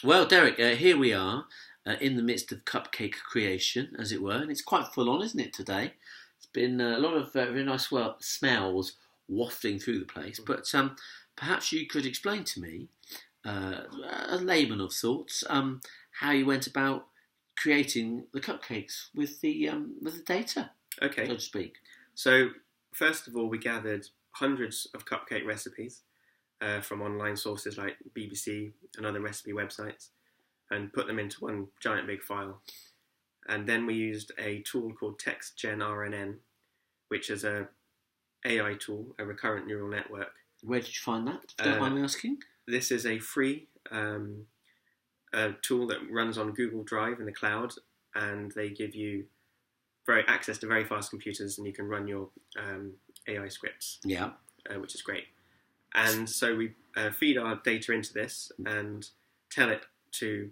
Well, Derek, here we are in the midst of cupcake creation, as it were, and it's quite full on, isn't it, today? It's been a lot of very nice smells wafting through the place, but perhaps you could explain to me, a layman of sorts, how you went about creating the cupcakes with the data, Okay. so to speak. So, first of all, we gathered hundreds of cupcake recipes from online sources like BBC and other recipe websites and put them into one giant big file. And then we used a tool called TextGenRNN, which is a AI tool, a recurrent neural network. Where did you find that? Don't mind me asking. This is a free tool that runs on Google Drive in the cloud, and they give you access to very fast computers, and you can run your AI scripts. Yeah. Which is great. And so we feed our data into this and tell it to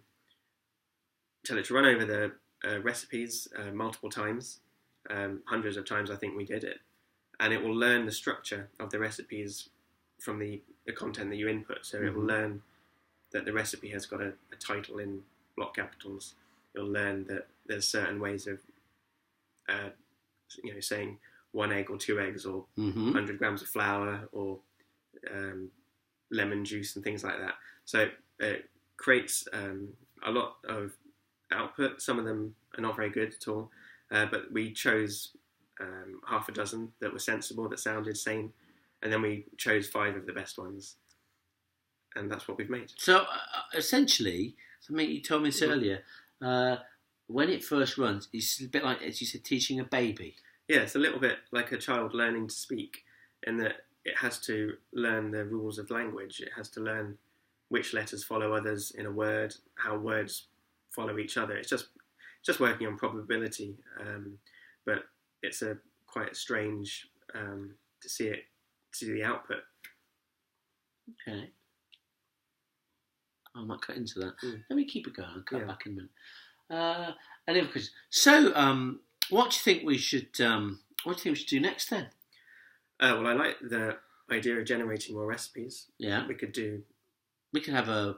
run over the recipes multiple times, hundreds of times I think we did it, and it will learn the structure of the recipes from the content that you input. So it will learn that the recipe has got a title in block capitals. It'll learn that there's certain ways of saying 1 egg or 2 eggs or 100 grams of flour or lemon juice and things like that. So it creates a lot of output. Some of them are not very good at all, but we chose half a dozen that were sensible, that sounded sane, and then we chose 5 of the best ones, and that's what we've made. So essentially, something you told me this earlier, when it first runs, it's a bit like, as you said, teaching a baby. Yeah, it's a little bit like a child learning to speak, in that it has to learn the rules of language. It has to learn which letters follow others in a word, how words follow each other. It's just working on probability, but it's quite strange to see the output. Okay, I might cut into that. Let me keep it going. I'll come back in a minute. Another question. So, what do you think we should? What do you think we should do next then? Well, I like the idea of generating more recipes. Yeah, we could have a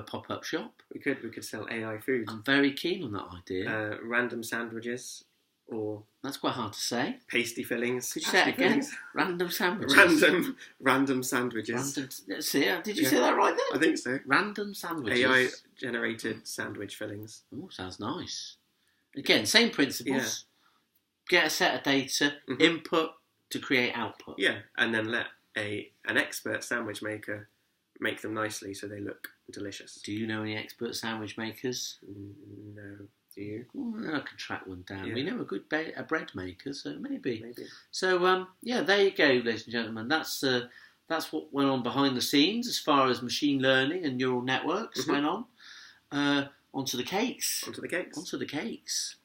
pop-up shop. We could sell AI food. I'm very keen on that idea. Random sandwiches, or that's quite hard to say. Pasty fillings. Could you say it again? Random sandwiches. Random sandwiches. Let's see. Did you say that right there? I think so. Random sandwiches. AI generated sandwich fillings. Oh, sounds nice. Again, same principles. Yeah. Get a set of data, input to create output. Yeah, and then let an expert sandwich maker make them nicely so they look delicious. Do you know any expert sandwich makers? No. Do you? Well, I can track one down. Yeah. We know a good bread maker, so maybe. Maybe. So, there you go, ladies and gentlemen. That's what went on behind the scenes as far as machine learning and neural networks went on. Onto the cakes. Onto the cakes.